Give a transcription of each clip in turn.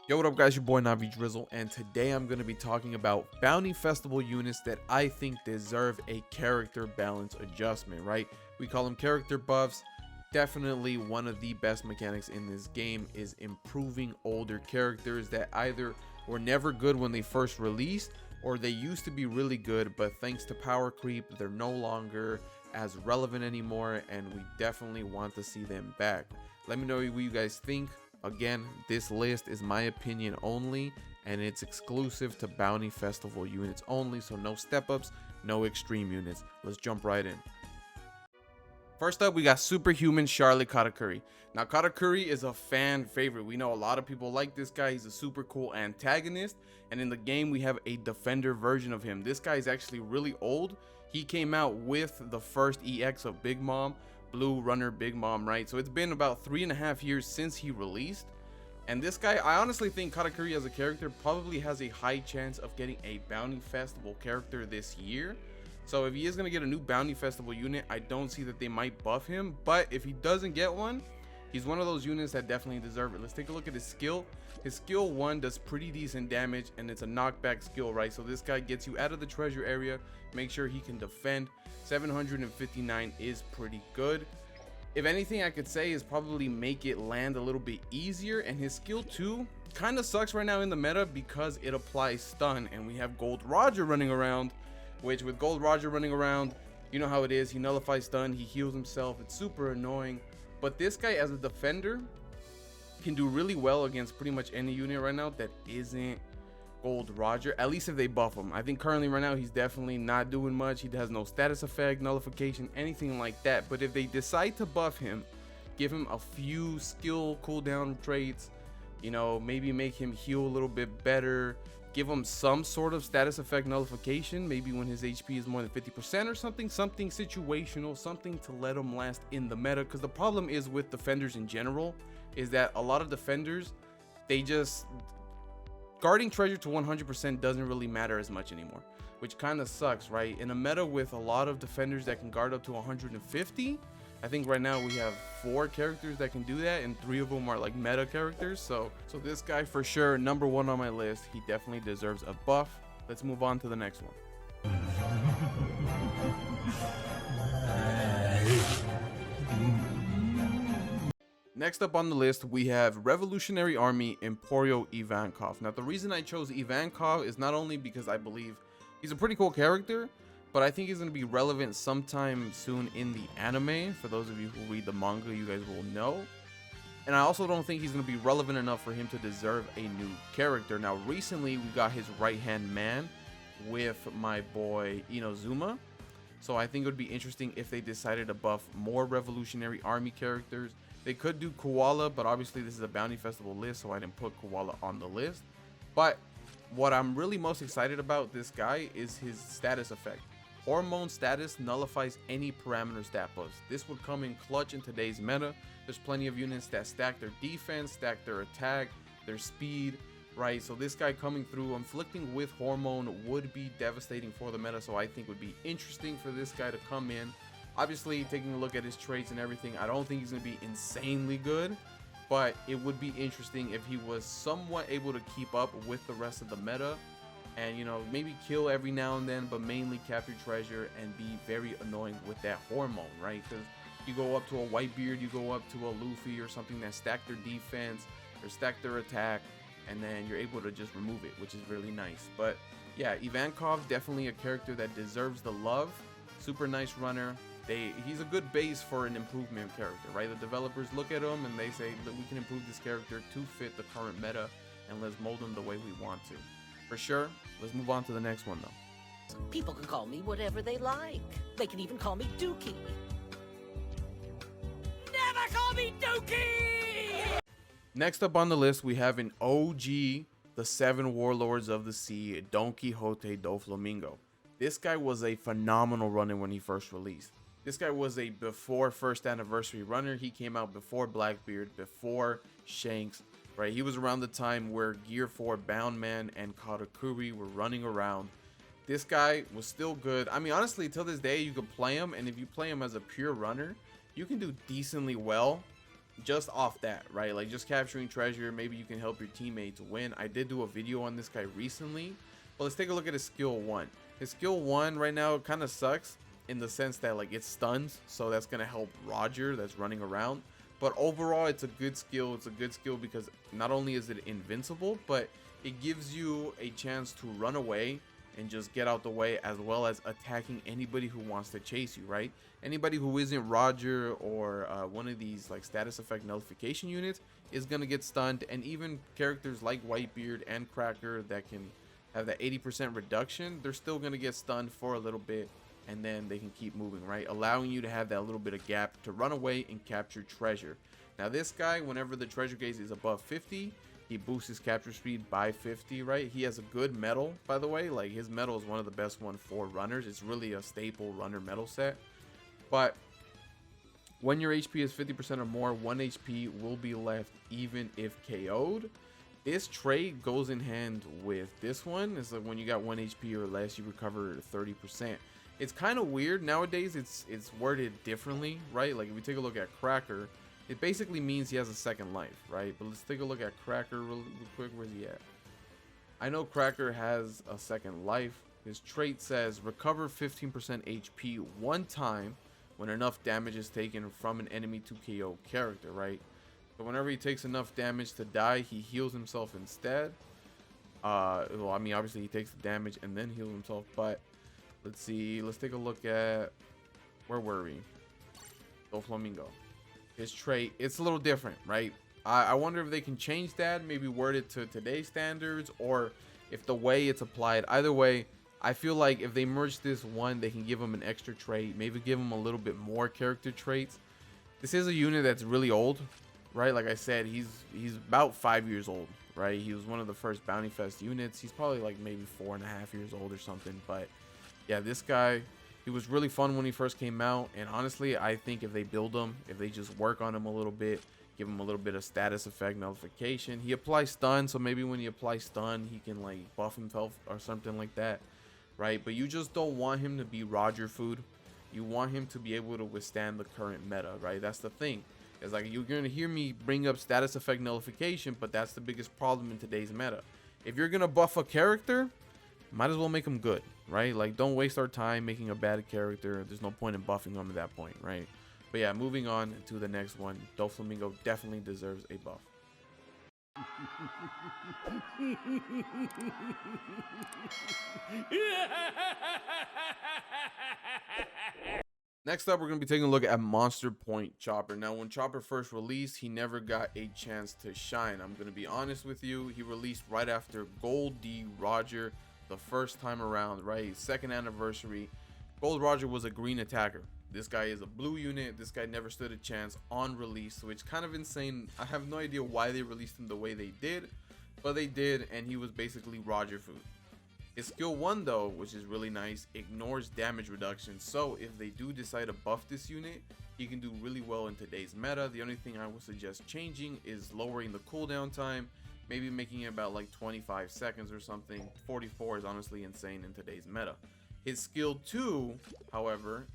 Yo, what up guys, your boy Navi Drizzle, and today I'm going to be talking about bounty festival units that I think deserve a character balance adjustment, right? We call them character buffs. Definitely one of the best mechanics in this game is improving older characters that either were never good when they first released, or they used to be really good, but thanks to power creep, they're no longer as relevant anymore, and we definitely want to see them back. Let me know what you guys think. Again, this list is my opinion only, and it's exclusive to bounty festival units only, so no step ups, no extreme units. Let's jump right in. First up, we got Superhuman Charlotte Katakuri. Now, Katakuri is a fan favorite. We know a lot of people like this guy. He's a super cool antagonist, and in the game we have a defender version of him. This guy is actually really old. He came out with the first EX of Big Mom, Blue Runner Big Mom, right? So it's been about 3.5 years since he released, and this guy, I honestly think Katakuri as a character probably has a high chance of getting a bounty festival character this year. So if he is going to get a new bounty festival unit, I don't see that they might buff him, but if he doesn't get one, he's one of those units that definitely deserve it. Let's take a look at his skill. His skill 1 does pretty decent damage, and it's a knockback skill, right? So this guy gets you out of the treasure area, make sure he can defend. 759 is pretty good. If anything I could say is probably make it land a little bit easier. And his skill 2 kind of sucks right now in the meta because it applies stun, and we have Gold Roger running around, which with Gold Roger running around, you know how it is. He nullifies stun, he heals himself, it's super annoying. But this guy as a defender can do really well against pretty much any unit right now that isn't Gold Roger, at least if they buff him. I think currently right now he's definitely not doing much. He has no status effect, nullification, anything like that. But if they decide to buff him, give him a few skill cooldown traits, you know, maybe make him heal a little bit better, give him some sort of status effect nullification, maybe when his HP is more than 50% or something situational, something to let him last in the meta. Because the problem is with defenders in general is that a lot of defenders, they just guarding treasure to 100% doesn't really matter as much anymore, which kind of sucks, right? In a meta with a lot of defenders that can guard up to 150, I think right now we have 4 characters that can do that, and 3 of them are like meta characters. So this guy for sure, number 1 on my list. He definitely deserves a buff. Let's move on to the next one. Next up on the list, we have Revolutionary Army Emporio Ivankov. Now, the reason I chose Ivankov is not only because I believe he's a pretty cool character, but I think he's going to be relevant sometime soon in the anime. For those of you who read the manga, you guys will know. And I also don't think he's going to be relevant enough for him to deserve a new character. Now, recently, we got his right-hand man with my boy Inozuma. So I think it would be interesting if they decided to buff more Revolutionary Army characters. They could do Koala, but obviously this is a bounty festival list, so I didn't put Koala on the list. But what I'm really most excited about this guy is his status effect. Hormone status nullifies any parameter stat buffs. This would come in clutch in today's meta. There's plenty of units that stack their defense, stack their attack, their speed, right? So this guy coming through, inflicting with hormone, would be devastating for the meta. So I think would be interesting for this guy to come in. Obviously, taking a look at his traits and everything, I don't think he's going to be insanely good, but it would be interesting if he was somewhat able to keep up with the rest of the meta and, you know, maybe kill every now and then, but mainly capture treasure and be very annoying with that hormone, right? Because you go up to a Whitebeard, you go up to a Luffy or something that stack their defense or stack their attack, and then you're able to just remove it, which is really nice. But yeah, Ivankov, definitely a character that deserves the love. Super nice runner. He's a good base for an improvement character, right? The developers look at him and they say that we can improve this character to fit the current meta, and let's mold him the way we want to. For sure. Let's move on to the next one though. People can call me whatever they like. They can even call me Dookie. Never call me Dookie! Next up on the list, we have an OG, the 7 Warlords of the Sea, Don Quixote do Flamingo. This guy was a phenomenal runner when he first released. This guy was a before first anniversary runner. He came out before Blackbeard, before Shanks, right? He was around the time where Gear 4 Bound Man and Katakuri were running around. This guy was still good. I mean, honestly, till this day, you could play him, and if you play him as a pure runner, you can do decently well just off that, right? Like just capturing treasure, maybe you can help your teammates win. I did do a video on this guy recently, but let's take a look at his skill 1. His skill 1 right now kind of sucks in the sense that like it stuns, so that's gonna help Roger that's running around. But overall, it's a good skill. It's a good skill because not only is it invincible, but it gives you a chance to run away and just get out the way, as well as attacking anybody who wants to chase you, right? Anybody who isn't Roger or one of these like status effect nullification units is gonna get stunned, and even characters like Whitebeard and Cracker that can have that 80% reduction, they're still gonna get stunned for a little bit, and then they can keep moving, right? Allowing you to have that little bit of gap to run away and capture treasure. Now this guy, whenever the treasure gaze is above 50, he boosts his capture speed by 50, right? He has a good medal, by the way. Like his medal is one of the best one for runners. It's really a staple runner medal set. But when your HP is 50% or more, 1 HP will be left even if KO'd. This trait goes in hand with this one. It's like when you got 1 HP or less, you recover 30%. It's kind of weird nowadays. It's worded differently, right? Like if we take a look at Cracker, it basically means he has a second life, right? But let's take a look at Cracker real quick. Where's he at? I know Cracker has a second life. His trait says recover 15% HP one time when enough damage is taken from an enemy to KO character, right? So whenever he takes enough damage to die, he heals himself instead. Well, I mean, obviously he takes the damage and then heals himself, but let's see. Let's take a look at, where were we? Doflamingo. His trait, it's a little different, right? I wonder if they can change that, maybe word it to today's standards, or if the way it's applied. Either way, I feel like if they merge this one, they can give him an extra trait, maybe give him a little bit more character traits. This is a unit that's really old, right? Like I said, he's about 5 years old, right? He was one of the first Bounty Fest units. He's probably like maybe 4.5 years old or something. But yeah, this guy, he was really fun when he first came out, and honestly, I think if they build him, if they just work on him a little bit, give him a little bit of status effect nullification. He applies stun, so maybe when he applies stun, he can like buff himself or something like that, right? But you just don't want him to be Roger food. You want him to be able to withstand the current meta, right? That's the thing. It's like you're gonna hear me bring up status effect nullification, but that's the biggest problem in today's meta. If you're gonna buff a character, might as well make him good, right? Like don't waste our time making a bad character. There's no point in buffing him at that point, right? But yeah, moving on to the next one. Doflamingo definitely deserves a buff. Next up, we're going to be taking a look at Monster Point Chopper. Now, when Chopper first released, he never got a chance to shine. I'm going to be honest with you. He released right after Gold D Roger the first time around, right? Second anniversary. Gold Roger was a green attacker. This guy is a blue unit. This guy never stood a chance on release, which kind of insane. I have no idea why they released him the way they did, but they did, and he was basically Roger food. His skill 1 though, which is really nice, ignores damage reduction. So if they do decide to buff this unit, he can do really well in today's meta. The only thing I would suggest changing is lowering the cooldown time, maybe making it about like 25 seconds or something. 44 is honestly insane in today's meta. His skill 2, however,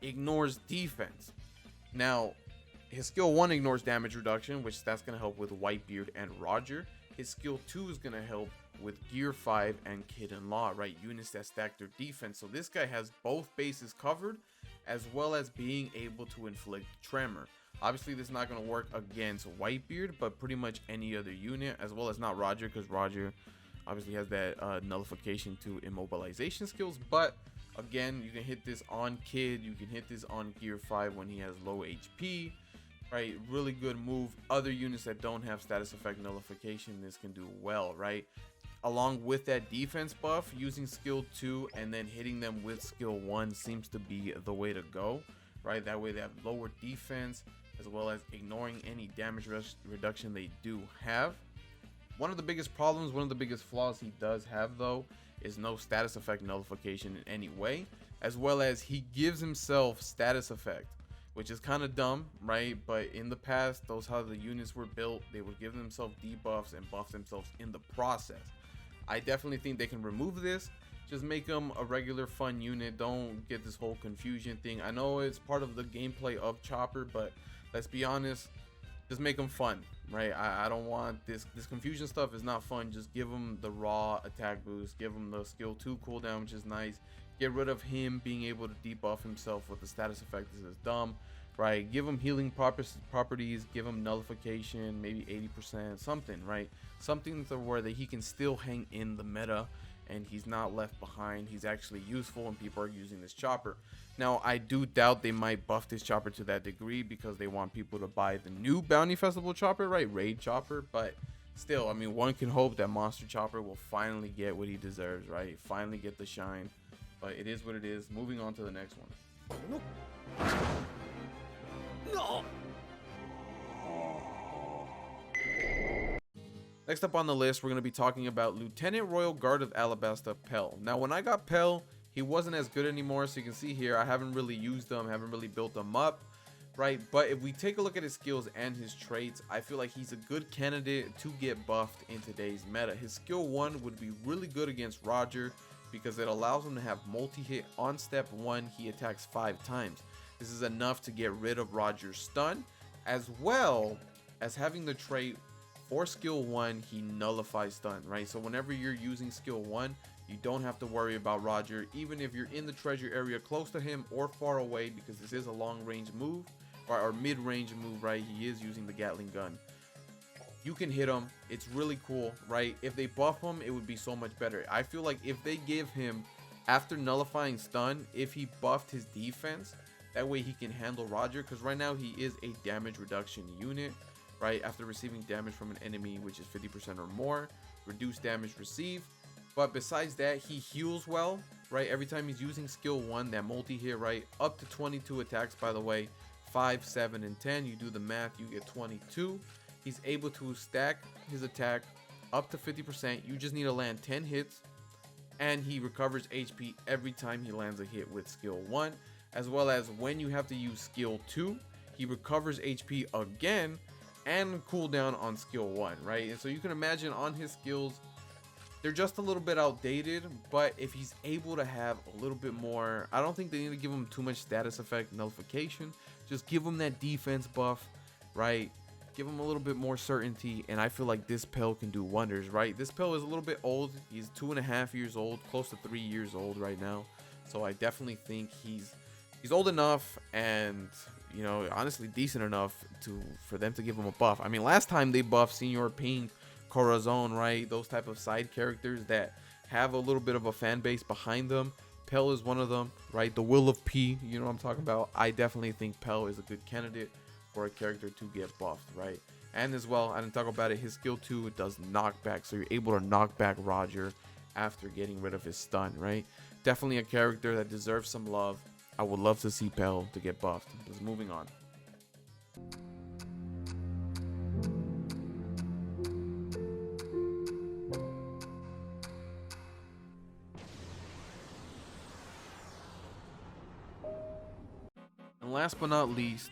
ignores defense. Now, his skill 1 ignores damage reduction, which that's going to help with Whitebeard and Roger. His skill 2 is going to help with Gear 5 and Kid and Law, right? Units that stack their defense. So this guy has both bases covered, as well as being able to inflict tremor. Obviously, this is not going to work against Whitebeard, but pretty much any other unit, as well as not Roger, because Roger obviously has that nullification to immobilization skills. But again, you can hit this on Kid, you can hit this on Gear 5 when he has low HP, right? Really good move. Other units that don't have status effect nullification, this can do well, right? Along with that defense buff, using skill 2 and then hitting them with skill 1 seems to be the way to go, right? That way they have lower defense, as well as ignoring any damage reduction they do have. One of the biggest problems, one of the biggest flaws he does have though, is no status effect nullification in any way, as well as he gives himself status effect, which is kind of dumb, right? But in the past, those how the units were built, they would give themselves debuffs and buff themselves in the process. I definitely think they can remove this, just make them a regular fun unit. Don't get this whole confusion thing. I know it's part of the gameplay of Chopper, but let's be honest, just make them fun, right? I don't want this confusion stuff is not fun. Just give him the raw attack boost, give him the skill 2 cooldown, which is nice. Get rid of him being able to debuff himself with the status effect. This is dumb, right? Give him healing properties, give him nullification, maybe 80%, something, right? Something to where that he can still hang in the meta and he's not left behind. He's actually useful and people are using this chopper. Now, I do doubt they might buff this chopper to that degree because they want people to buy the new Bounty Festival chopper, right? Raid chopper. But still, I mean, one can hope that Monster Chopper will finally get what he deserves, right? Finally get the shine. But it is what it is. Moving on to the next one. No. Next up on the list, we're going to be talking about Lieutenant Royal Guard of Alabasta, Pell. Now, when I got Pell, he wasn't as good anymore. So you can see here, I haven't really used them, haven't really built them up, right? But if we take a look at his skills and his traits, I feel like he's a good candidate to get buffed in today's meta. His skill 1 would be really good against Roger because it allows him to have multi-hit. On step 1, he attacks 5 times. This is enough to get rid of Roger's stun, as well as having the trait for skill 1, he nullifies stun, right? So whenever you're using skill 1, you don't have to worry about Roger, even if you're in the treasure area close to him or far away, because this is a long range move or mid-range move, right? He is using the Gatling gun. You can hit him. It's really cool, right? If they buff him, it would be so much better. I feel like if they give him, after nullifying stun, if he buffed his defense, that way he can handle Roger, because right now he is a damage reduction unit, right? After receiving damage from an enemy, which is 50% or more, reduced damage received. But besides that, he heals well, right? Every time he's using skill 1, that multi-hit, right? Up to 22 attacks, by the way. 5, 7, and 10. You do the math, you get 22. He's able to stack his attack up to 50%. You just need to land 10 hits. And he recovers HP every time he lands a hit with skill 1. As well as when you have to use skill 2, he recovers HP again and cooldown on skill 1, right? And so you can imagine on his skills, they're just a little bit outdated, but if he's able to have a little bit more, I don't think they need to give him too much status effect nullification. Just give him that defense buff, right? Give him a little bit more certainty, and I feel like this Pell can do wonders, right? This Pell is a little bit old. He's 2.5 years old, close to 3 years old right now. So I definitely think he's old enough and, you know, honestly decent enough for them to give him a buff. I mean, last time they buffed Senor Pink, Corazon, right? Those type of side characters that have a little bit of a fan base behind them. Pell is one of them, right? The Will of P, you know what I'm talking about? I definitely think Pell is a good candidate for a character to get buffed, right? And as well, I didn't talk about it, his skill 2 does knockback, so you're able to knock back Roger after getting rid of his stun, right? Definitely a character that deserves some love. I would love to see Pell to get buffed. Just moving on. And last but not least,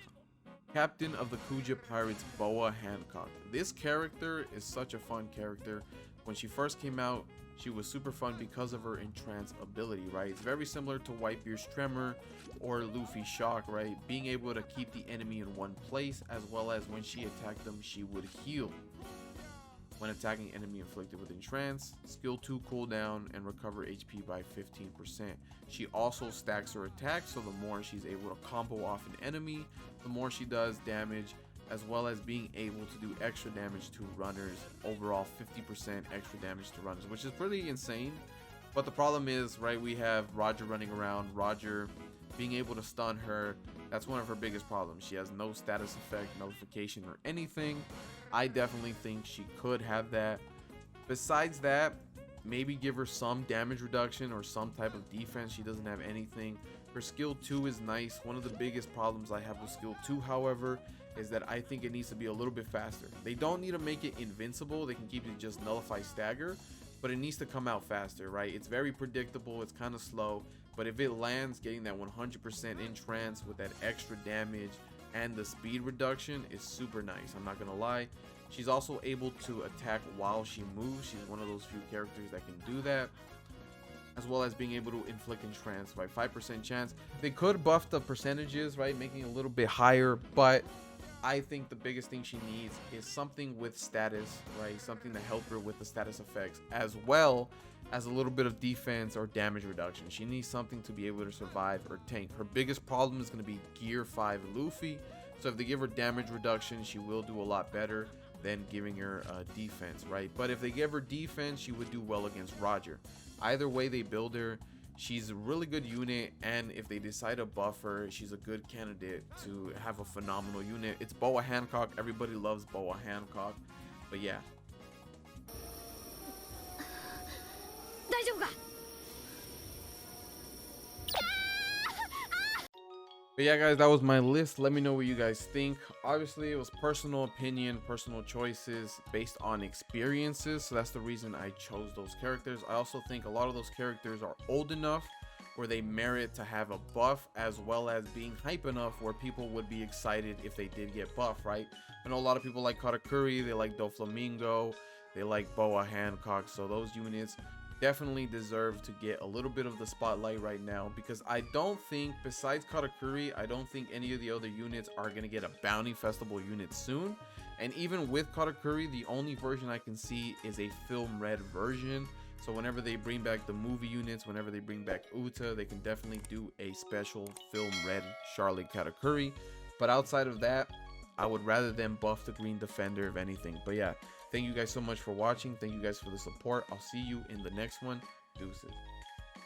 Captain of the Kuja Pirates, Boa Hancock. This character is such a fun character. When she first came out, she was super fun because of her entrance ability, right? It's very similar to Whitebeard's Tremor or Luffy's Shock, right? Being able to keep the enemy in one place, as well as when she attacked them, she would heal. When attacking enemy inflicted with entrance, skill 2 cooldown and recover HP by 15%. She also stacks her attack, so the more she's able to combo off an enemy, the more she does damage, as well as being able to do extra damage to runners. Overall 50% extra damage to runners, which is pretty insane. But the problem is, right, we have Roger running around. Roger being able to stun her, that's one of her biggest problems. She has no status effect, nullification, or anything. I definitely think she could have that. Besides that, maybe give her some damage reduction or some type of defense. She doesn't have anything. Her skill 2 is nice. One of the biggest problems I have with skill 2, however, is that I think it needs to be a little bit faster. They don't need to make it invincible. They can keep it just nullify stagger, but it needs to come out faster, right? It's very predictable. It's kind of slow, but if it lands, getting that 100% in trance with that extra damage and the speed reduction is super nice. I'm not gonna lie. She's also able to attack while she moves. She's one of those few characters that can do that, as well as being able to inflict entrance, right? 5% chance. They could buff the percentages, right, making it a little bit higher, but I think the biggest thing she needs is something with status, right? Something to help her with the status effects, as well as a little bit of defense or damage reduction. She needs something to be able to survive or tank. Her biggest problem is going to be Gear 5 Luffy. So if they give her damage reduction, she will do a lot better than giving her defense, right? But if they give her defense, she would do well against Roger. Either way they build her, she's a really good unit, and if they decide to buff her, she's a good candidate to have a phenomenal unit. It's Boa Hancock. Everybody loves Boa Hancock. But yeah. But yeah, guys, that was my list. Let me know what you guys think. Obviously, it was personal opinion, personal choices based on experiences. So that's the reason I chose those characters. I also think a lot of those characters are old enough where they merit to have a buff, as well as being hype enough where people would be excited if they did get buff, right? I know a lot of people like Katakuri, they like Doflamingo, they like Boa Hancock. So those units definitely deserve to get a little bit of the spotlight right now, because I don't think, besides Katakuri, I don't think any of the other units are going to get a bounty festival unit soon. And even with Katakuri, the only version I can see is a film red version. So whenever they bring back the movie units, whenever they bring back Uta, they can definitely do a special film red Charlotte Katakuri. But outside of that, I would rather them buff the Green Defender if anything. But yeah, thank you guys so much for watching. Thank you guys for the support. I'll see you in the next one. Deuces.